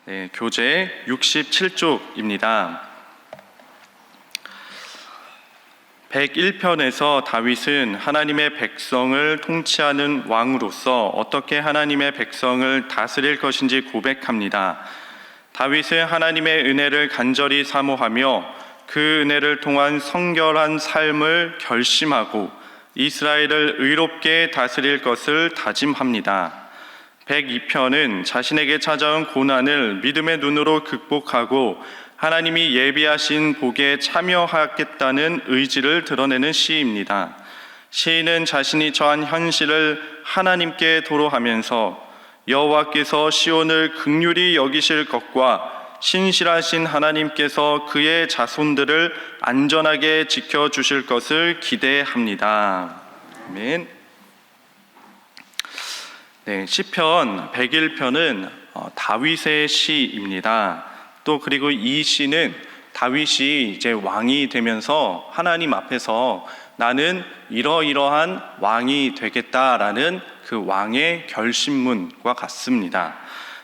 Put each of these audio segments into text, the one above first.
네, 교재 67쪽입니다. 101편에서 다윗은 하나님의 백성을 통치하는 왕으로서 어떻게 하나님의 백성을 다스릴 것인지 고백합니다. 다윗은 하나님의 은혜를 간절히 사모하며 그 은혜를 통한 성결한 삶을 결심하고 이스라엘을 의롭게 다스릴 것을 다짐합니다. 102편은 자신에게 찾아온 고난을 믿음의 눈으로 극복하고 하나님이 예비하신 복에 참여하겠다는 의지를 드러내는 시입니다. 시인은 자신이 처한 현실을 하나님께 도로하면서 여호와께서 시온을 긍휼히 여기실 것과 신실하신 하나님께서 그의 자손들을 안전하게 지켜주실 것을 기대합니다. 아멘. 네, 시편 101편은 다윗의 시입니다. 또 그리고 이 시는 다윗이 이제 왕이 되면서 하나님 앞에서 나는 이러이러한 왕이 되겠다라는 그 왕의 결심문과 같습니다.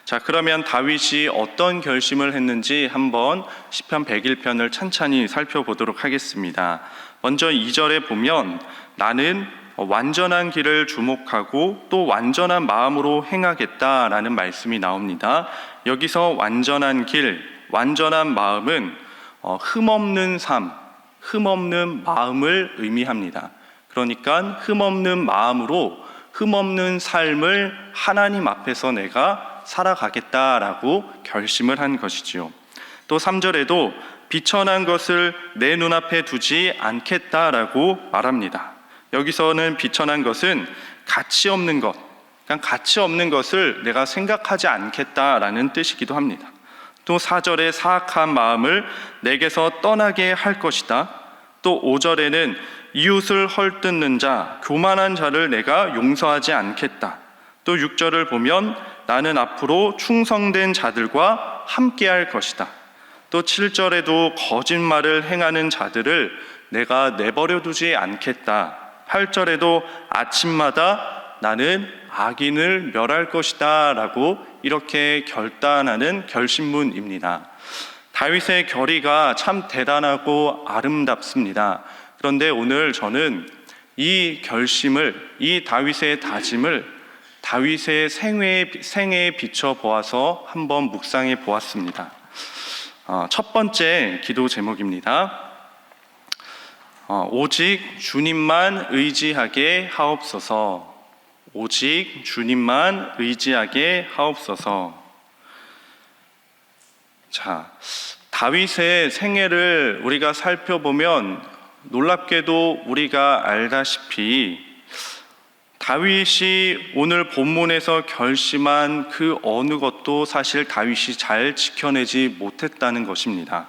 자, 그러면 다윗이 어떤 결심을 했는지 한번 시편 101편을 찬찬히 살펴보도록 하겠습니다. 먼저 2절에 보면 나는 완전한 길을 주목하고 또 완전한 마음으로 행하겠다라는 말씀이 나옵니다. 여기서 완전한 길, 완전한 마음은 흠없는 삶, 흠없는 마음을 의미합니다. 그러니까 흠없는 마음으로 흠없는 삶을 하나님 앞에서 내가 살아가겠다라고 결심을 한 것이지요. 또 3절에도 비천한 것을 내 눈앞에 두지 않겠다라고 말합니다. 여기서는 비천한 것은 가치 없는 것, 그러니까 가치 없는 것을 내가 생각하지 않겠다라는 뜻이기도 합니다. 또 4절에 사악한 마음을 내게서 떠나게 할 것이다. 또 5절에는 이웃을 헐뜯는 자, 교만한 자를 내가 용서하지 않겠다. 또 6절을 보면 나는 앞으로 충성된 자들과 함께할 것이다. 또 7절에도 거짓말을 행하는 자들을 내가 내버려 두지 않겠다. 8절에도 아침마다 나는 악인을 멸할 것이다 라고 이렇게 결단하는 결심문입니다. 다윗의 결의가 참 대단하고 아름답습니다. 그런데 오늘 저는 이 결심을, 이 다윗의 다짐을 다윗의 생애에 비춰 보아서 한번 묵상해 보았습니다. 첫 번째 기도 제목입니다. 오직 주님만 의지하게 하옵소서. 오직 주님만 의지하게 하옵소서. 자, 다윗의 생애를 우리가 살펴보면 놀랍게도 우리가 알다시피 다윗이 오늘 본문에서 결심한 그 어느 것도 사실 다윗이 잘 지켜내지 못했다는 것입니다.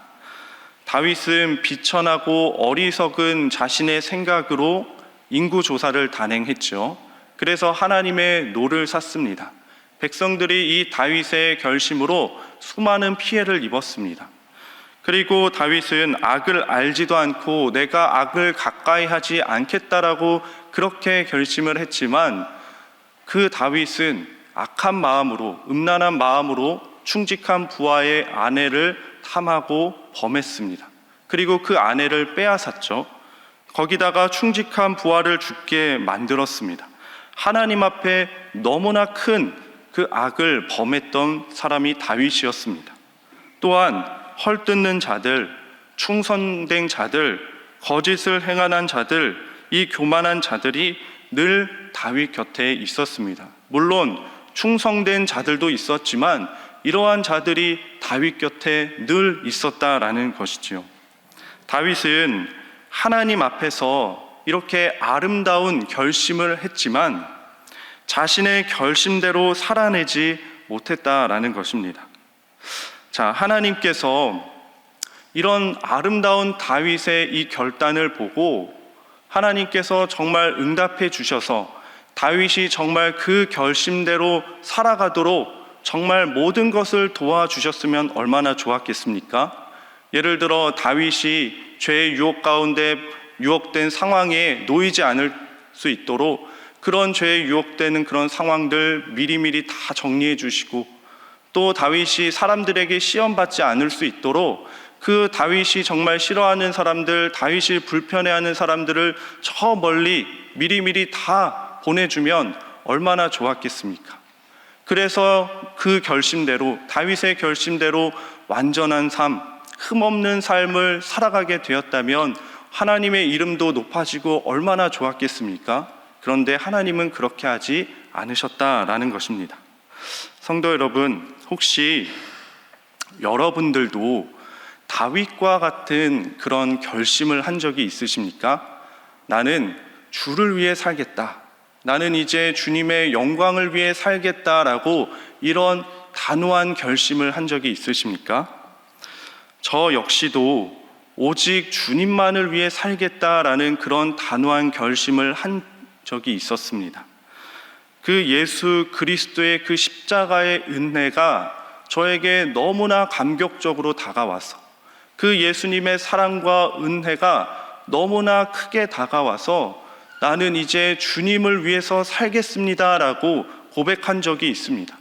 다윗은 비천하고 어리석은 자신의 생각으로 인구조사를 단행했죠. 그래서 하나님의 노를 샀습니다. 백성들이 이 다윗의 결심으로 수많은 피해를 입었습니다. 그리고 다윗은 악을 알지도 않고 내가 악을 가까이 하지 않겠다라고 그렇게 결심을 했지만 그 다윗은 악한 마음으로, 음란한 마음으로 충직한 부하의 아내를 탐하고 범했습니다. 그리고 그 아내를 빼앗았죠. 거기다가 충직한 부하를 죽게 만들었습니다. 하나님 앞에 너무나 큰 그 악을 범했던 사람이 다윗이었습니다. 또한 헐뜯는 자들, 충성된 자들, 거짓을 행하는 자들, 이 교만한 자들이 늘 다윗 곁에 있었습니다. 물론 충성된 자들도 있었지만 이러한 자들이 다윗 곁에 늘 있었다라는 것이지요. 다윗은 하나님 앞에서 이렇게 아름다운 결심을 했지만 자신의 결심대로 살아내지 못했다라는 것입니다. 자, 하나님께서 이런 아름다운 다윗의 이 결단을 보고 하나님께서 정말 응답해 주셔서 다윗이 정말 그 결심대로 살아가도록 정말 모든 것을 도와주셨으면 얼마나 좋았겠습니까? 예를 들어 다윗이 죄의 유혹 가운데 유혹된 상황에 놓이지 않을 수 있도록 그런 죄에 유혹되는 그런 상황들 미리미리 다 정리해 주시고 또 다윗이 사람들에게 시험받지 않을 수 있도록 그 다윗이 정말 싫어하는 사람들, 다윗이 불편해하는 사람들을 저 멀리 미리미리 다 보내주면 얼마나 좋았겠습니까? 그래서 그 결심대로, 다윗의 결심대로 완전한 삶, 흠없는 삶을 살아가게 되었다면 하나님의 이름도 높아지고 얼마나 좋았겠습니까? 그런데 하나님은 그렇게 하지 않으셨다라는 것입니다. 성도 여러분, 혹시 여러분들도 다윗과 같은 그런 결심을 한 적이 있으십니까? 나는 주를 위해 살겠다. 나는 이제 주님의 영광을 위해 살겠다라고 이런 단호한 결심을 한 적이 있으십니까? 저 역시도 오직 주님만을 위해 살겠다라는 그런 단호한 결심을 한 적이 있었습니다. 그 예수 그리스도의 그 십자가의 은혜가 저에게 너무나 감격적으로 다가와서 그 예수님의 사랑과 은혜가 너무나 크게 다가와서 나는 이제 주님을 위해서 살겠습니다라고 고백한 적이 있습니다.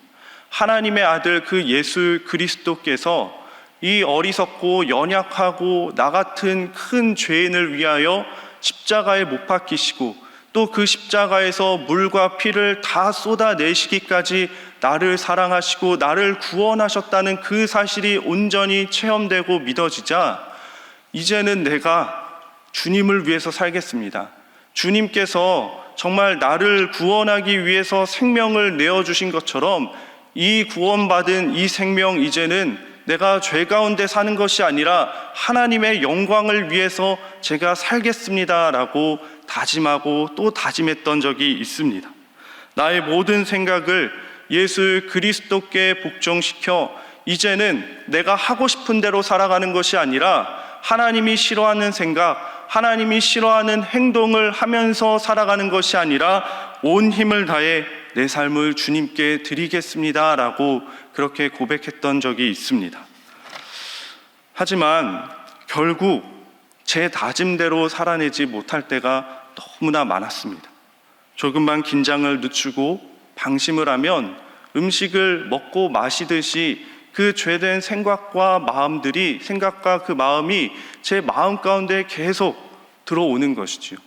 하나님의 아들 그 예수 그리스도께서 이 어리석고 연약하고 나 같은 큰 죄인을 위하여 십자가에 못 박히시고 또 그 십자가에서 물과 피를 다 쏟아내시기까지 나를 사랑하시고 나를 구원하셨다는 그 사실이 온전히 체험되고 믿어지자 이제는 내가 주님을 위해서 살겠습니다. 주님께서 정말 나를 구원하기 위해서 생명을 내어주신 것처럼 이 구원받은 이 생명 이제는 내가 죄 가운데 사는 것이 아니라 하나님의 영광을 위해서 제가 살겠습니다라고 다짐하고 또 다짐했던 적이 있습니다. 나의 모든 생각을 예수 그리스도께 복종시켜 이제는 내가 하고 싶은 대로 살아가는 것이 아니라 하나님이 싫어하는 생각, 하나님이 싫어하는 행동을 하면서 살아가는 것이 아니라 온 힘을 다해 내 삶을 주님께 드리겠습니다라고 그렇게 고백했던 적이 있습니다. 하지만 결국 제 다짐대로 살아내지 못할 때가 너무나 많았습니다. 조금만 긴장을 늦추고 방심을 하면 음식을 먹고 마시듯이 그 죄된 생각과 그 마음이 제 마음 가운데 계속 들어오는 것이지요.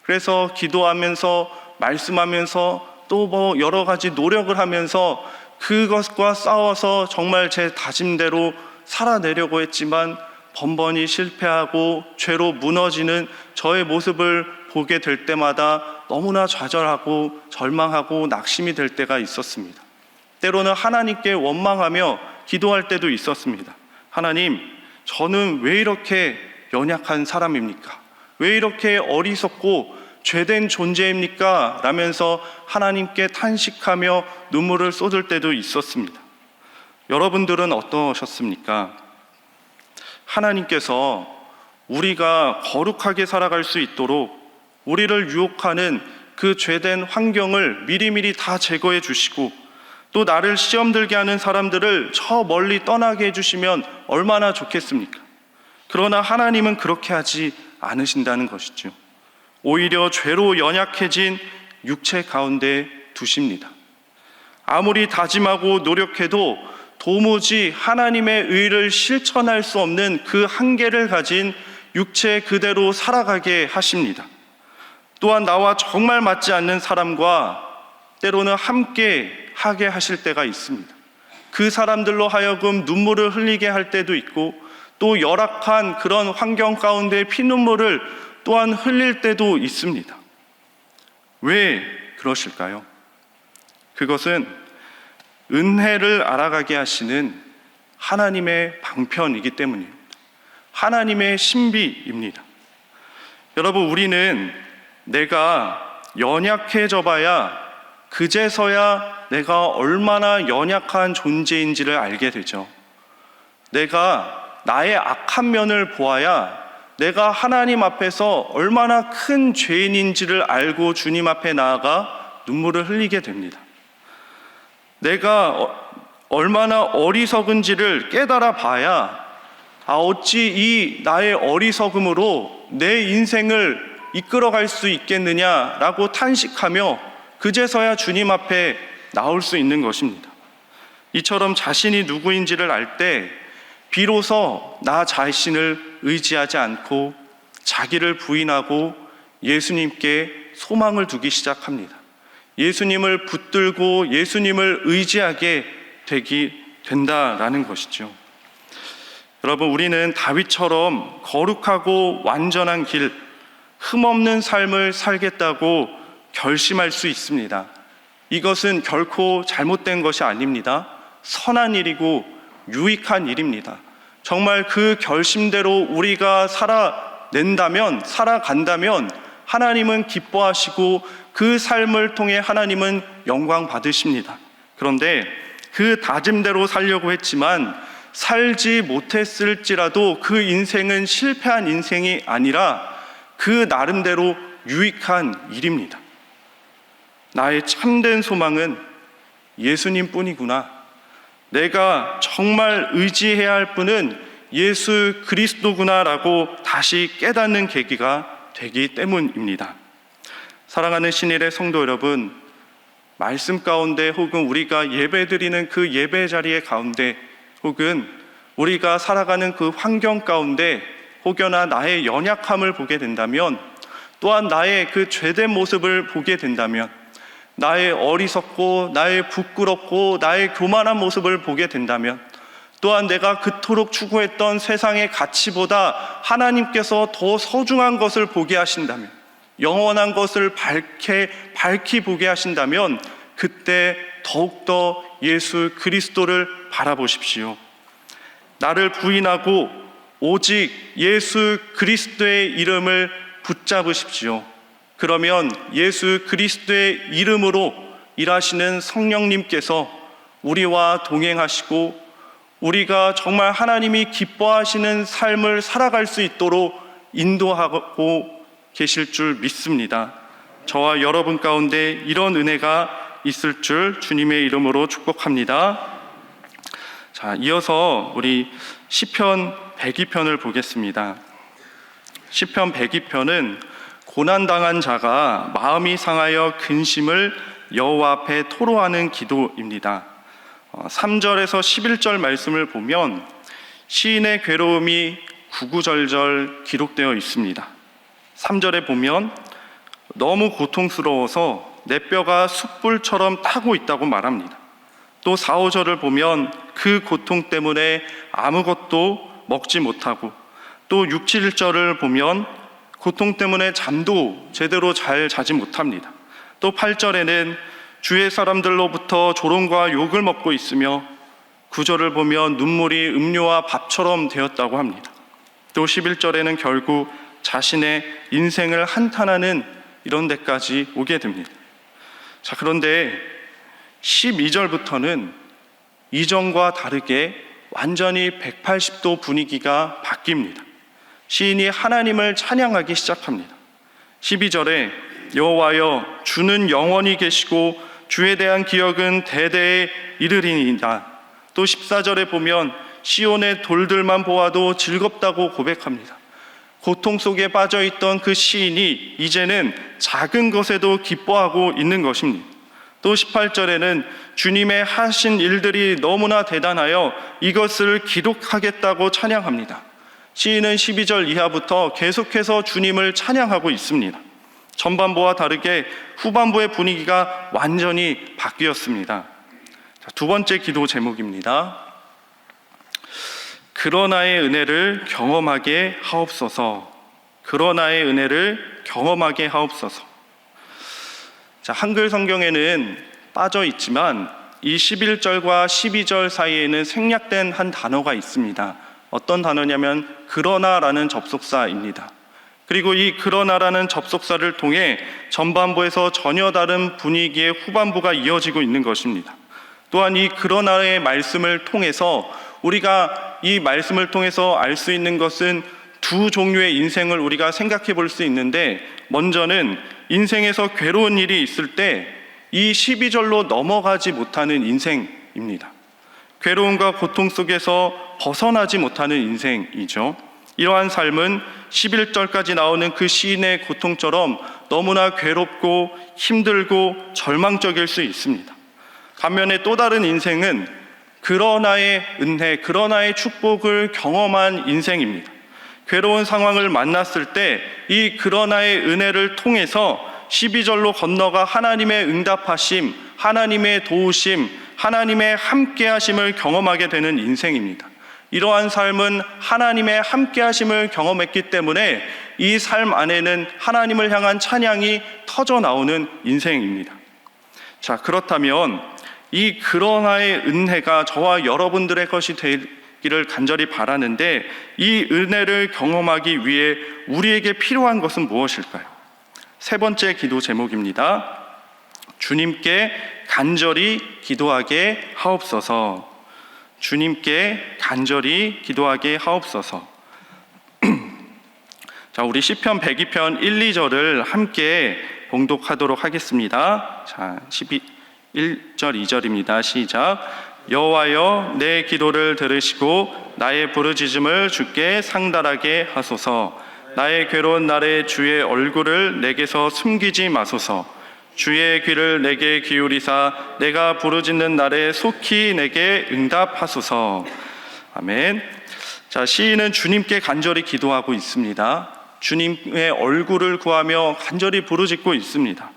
그래서 기도하면서 말씀하면서 또 여러 가지 노력을 하면서 그것과 싸워서 정말 제 다짐대로 살아내려고 했지만 번번이 실패하고 죄로 무너지는 저의 모습을 보게 될 때마다 너무나 좌절하고 절망하고 낙심이 될 때가 있었습니다. 때로는 하나님께 원망하며 기도할 때도 있었습니다. 하나님, 저는 왜 이렇게 연약한 사람입니까? 왜 이렇게 어리석고 죄된 존재입니까? 라면서 하나님께 탄식하며 눈물을 쏟을 때도 있었습니다. 여러분들은 어떠셨습니까? 하나님께서 우리가 거룩하게 살아갈 수 있도록 우리를 유혹하는 그 죄된 환경을 미리미리 다 제거해 주시고 또 나를 시험 들게 하는 사람들을 저 멀리 떠나게 해주시면 얼마나 좋겠습니까? 그러나 하나님은 그렇게 하지 않으신다는 것이죠. 오히려 죄로 연약해진 육체 가운데 두십니다. 아무리 다짐하고 노력해도 도무지 하나님의 의를 실천할 수 없는 그 한계를 가진 육체 그대로 살아가게 하십니다. 또한 나와 정말 맞지 않는 사람과 때로는 함께 하게 하실 때가 있습니다. 그 사람들로 하여금 눈물을 흘리게 할 때도 있고 또 열악한 그런 환경 가운데 피눈물을 또한 흘릴 때도 있습니다. 왜 그러실까요? 그것은 은혜를 알아가게 하시는 하나님의 방편이기 때문입니다. 하나님의 신비입니다. 여러분, 우리는 내가 연약해져 봐야 그제서야 내가 얼마나 연약한 존재인지를 알게 되죠. 내가 나의 악한 면을 보아야 내가 하나님 앞에서 얼마나 큰 죄인인지를 알고 주님 앞에 나아가 눈물을 흘리게 됩니다. 내가 얼마나 어리석은지를 깨달아 봐야 어찌 이 나의 어리석음으로 내 인생을 이끌어갈 수 있겠느냐라고 탄식하며 그제서야 주님 앞에 나올 수 있는 것입니다. 이처럼 자신이 누구인지를 알 때 비로소 나 자신을 의지하지 않고 자기를 부인하고 예수님께 소망을 두기 시작합니다. 예수님을 붙들고 예수님을 의지하게 된다라는 것이죠. 여러분, 우리는 다윗처럼 거룩하고 완전한 길, 흠없는 삶을 살겠다고 결심할 수 있습니다. 이것은 결코 잘못된 것이 아닙니다. 선한 일이고 유익한 일입니다. 정말 그 결심대로 우리가 살아간다면 하나님은 기뻐하시고 그 삶을 통해 하나님은 영광 받으십니다. 그런데 그 다짐대로 살려고 했지만 살지 못했을지라도 그 인생은 실패한 인생이 아니라 그 나름대로 유익한 일입니다. 나의 참된 소망은 예수님 뿐이구나. 내가 정말 의지해야 할 분은 예수 그리스도구나라고 다시 깨닫는 계기가 되기 때문입니다. 사랑하는 신일의 성도 여러분, 말씀 가운데 혹은 우리가 예배드리는 그 예배 자리의 가운데 혹은 우리가 살아가는 그 환경 가운데 혹여나 나의 연약함을 보게 된다면, 또한 나의 그 죄된 모습을 보게 된다면, 나의 어리석고 나의 부끄럽고 나의 교만한 모습을 보게 된다면, 또한 내가 그토록 추구했던 세상의 가치보다 하나님께서 더 소중한 것을 보게 하신다면, 영원한 것을 밝히 보게 하신다면, 그때 더욱더 예수 그리스도를 바라보십시오. 나를 부인하고 오직 예수 그리스도의 이름을 붙잡으십시오. 그러면 예수 그리스도의 이름으로 일하시는 성령님께서 우리와 동행하시고 우리가 정말 하나님이 기뻐하시는 삶을 살아갈 수 있도록 인도하고 계실 줄 믿습니다. 저와 여러분 가운데 이런 은혜가 있을 줄 주님의 이름으로 축복합니다. 자, 이어서 우리 시편 102편을 보겠습니다. 시편 102편은 고난당한 자가 마음이 상하여 근심을 여호와 앞에 토로하는 기도입니다. 3절에서 11절 말씀을 보면 시인의 괴로움이 구구절절 기록되어 있습니다. 3절에 보면 너무 고통스러워서 내 뼈가 숯불처럼 타고 있다고 말합니다. 또 4, 5절을 보면 그 고통 때문에 아무것도 먹지 못하고, 또 6, 7절을 보면 고통 때문에 잠도 제대로 잘 자지 못합니다. 또 8절에는 주의 사람들로부터 조롱과 욕을 먹고 있으며, 9절을 보면 눈물이 음료와 밥처럼 되었다고 합니다. 또 11절에는 결국 자신의 인생을 한탄하는 이런 데까지 오게 됩니다. 자, 그런데 12절부터는 이전과 다르게 완전히 180도 분위기가 바뀝니다. 시인이 하나님을 찬양하기 시작합니다. 12절에 여호와여, 주는 영원히 계시고 주에 대한 기억은 대대에 이르리이다. 또 14절에 보면 시온의 돌들만 보아도 즐겁다고 고백합니다. 고통 속에 빠져있던 그 시인이 이제는 작은 것에도 기뻐하고 있는 것입니다. 또 18절에는 주님의 하신 일들이 너무나 대단하여 이것을 기록하겠다고 찬양합니다. 시인은 12절 이하부터 계속해서 주님을 찬양하고 있습니다. 전반부와 다르게 후반부의 분위기가 완전히 바뀌었습니다. 두 번째 기도 제목입니다. 그러나의 은혜를 경험하게 하옵소서. 그러나의 은혜를 경험하게 하옵소서. 자, 한글 성경에는 빠져 있지만 이 11절과 12절 사이에는 생략된 한 단어가 있습니다. 어떤 단어냐면 그러나라는 접속사입니다. 그리고 이 그러나라는 접속사를 통해 전반부에서 전혀 다른 분위기의 후반부가 이어지고 있는 것입니다. 또한 이 그러나의 말씀을 통해서 우리가 이 말씀을 통해서 알 수 있는 것은 두 종류의 인생을 우리가 생각해 볼 수 있는데, 먼저는 인생에서 괴로운 일이 있을 때 이 12절로 넘어가지 못하는 인생입니다. 괴로움과 고통 속에서 벗어나지 못하는 인생이죠. 이러한 삶은 11절까지 나오는 그 시인의 고통처럼 너무나 괴롭고 힘들고 절망적일 수 있습니다. 반면에 또 다른 인생은 그러나의 은혜, 그러나의 축복을 경험한 인생입니다. 괴로운 상황을 만났을 때 이 그러나의 은혜를 통해서 12절로 건너가 하나님의 응답하심, 하나님의 도우심, 하나님의 함께하심을 경험하게 되는 인생입니다. 이러한 삶은 하나님의 함께하심을 경험했기 때문에 이 삶 안에는 하나님을 향한 찬양이 터져 나오는 인생입니다. 자, 그렇다면 이 그러나의 은혜가 저와 여러분들의 것이 되기를 간절히 바라는데, 이 은혜를 경험하기 위해 우리에게 필요한 것은 무엇일까요? 세 번째 기도 제목입니다. 주님께 간절히 기도하게 하옵소서. 주님께 간절히 기도하게 하옵소서. 자, 우리 시편 102편 1, 2절을 함께 봉독하도록 하겠습니다. 자, 1절 2절입니다. 시작. 여호와여, 내 기도를 들으시고 나의 부르짖음을 주께 상달하게 하소서. 나의 괴로운 날에 주의 얼굴을 내게서 숨기지 마소서. 주의 귀를 내게 기울이사 내가 부르짖는 날에 속히 내게 응답하소서. 아멘. 자, 시인은 주님께 간절히 기도하고 있습니다. 주님의 얼굴을 구하며 간절히 부르짖고 있습니다.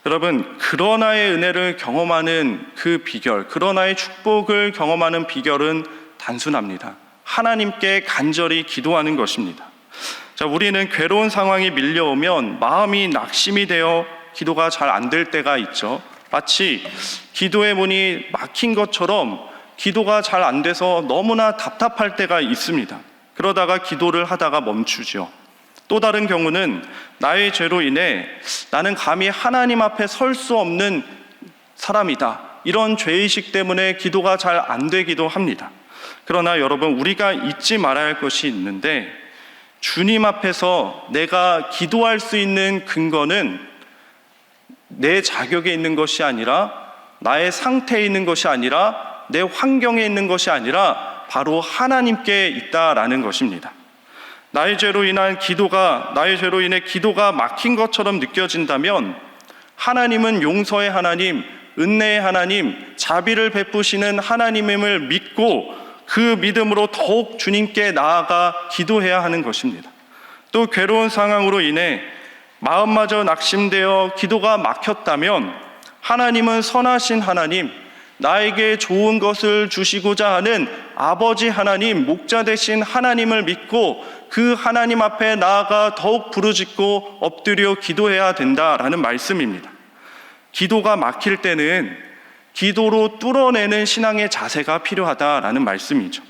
여러분, 그러나의 은혜를 경험하는 그 비결, 그러나의 축복을 경험하는 비결은 단순합니다. 하나님께 간절히 기도하는 것입니다. 자, 우리는 괴로운 상황이 밀려오면 마음이 낙심이 되어 기도가 잘 안 될 때가 있죠. 마치 기도의 문이 막힌 것처럼 기도가 잘 안 돼서 너무나 답답할 때가 있습니다. 그러다가 기도를 하다가 멈추죠. 또 다른 경우는 나의 죄로 인해 나는 감히 하나님 앞에 설 수 없는 사람이다, 이런 죄의식 때문에 기도가 잘 안 되기도 합니다. 그러나 여러분, 우리가 잊지 말아야 할 것이 있는데, 주님 앞에서 내가 기도할 수 있는 근거는 내 자격에 있는 것이 아니라, 나의 상태에 있는 것이 아니라, 내 환경에 있는 것이 아니라 바로 하나님께 있다라는 것입니다. 나의 죄로 인해 기도가 막힌 것처럼 느껴진다면, 하나님은 용서의 하나님, 은혜의 하나님, 자비를 베푸시는 하나님임을 믿고 그 믿음으로 더욱 주님께 나아가 기도해야 하는 것입니다. 또 괴로운 상황으로 인해 마음마저 낙심되어 기도가 막혔다면, 하나님은 선하신 하나님, 나에게 좋은 것을 주시고자 하는 아버지 하나님, 목자 되신 하나님을 믿고 그 하나님 앞에 나아가 더욱 부르짖고 엎드려 기도해야 된다라는 말씀입니다. 기도가 막힐 때는 기도로 뚫어내는 신앙의 자세가 필요하다라는 말씀이죠.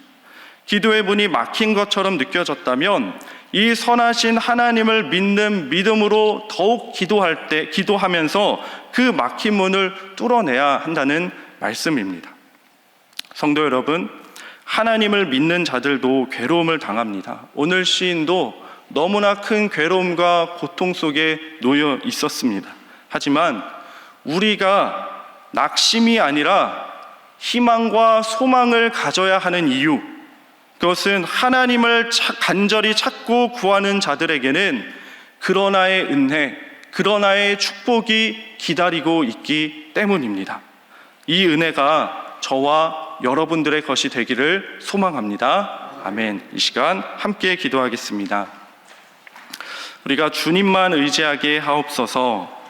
기도의 문이 막힌 것처럼 느껴졌다면 이 선하신 하나님을 믿는 믿음으로 더욱 기도하면서 그 막힌 문을 뚫어내야 한다는 말씀입니다. 성도 여러분, 하나님을 믿는 자들도 괴로움을 당합니다. 오늘 시인도 너무나 큰 괴로움과 고통 속에 놓여 있었습니다. 하지만 우리가 낙심이 아니라 희망과 소망을 가져야 하는 이유, 그것은 하나님을 간절히 찾고 구하는 자들에게는 그러나의 은혜, 그러나의 축복이 기다리고 있기 때문입니다. 이 은혜가 저와 여러분들의 것이 되기를 소망합니다. 아멘. 이 시간 함께 기도하겠습니다. 우리가 주님만 의지하게 하옵소서.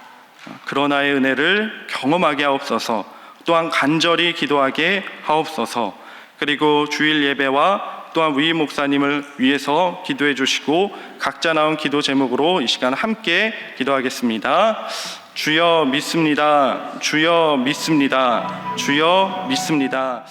그러나의 은혜를 경험하게 하옵소서. 또한 간절히 기도하게 하옵소서. 그리고 주일 예배와 또한 위임 목사님을 위해서 기도해 주시고 각자 나온 기도 제목으로 이 시간 함께 기도하겠습니다. 주여 믿습니다. 주여 믿습니다. 주여 믿습니다.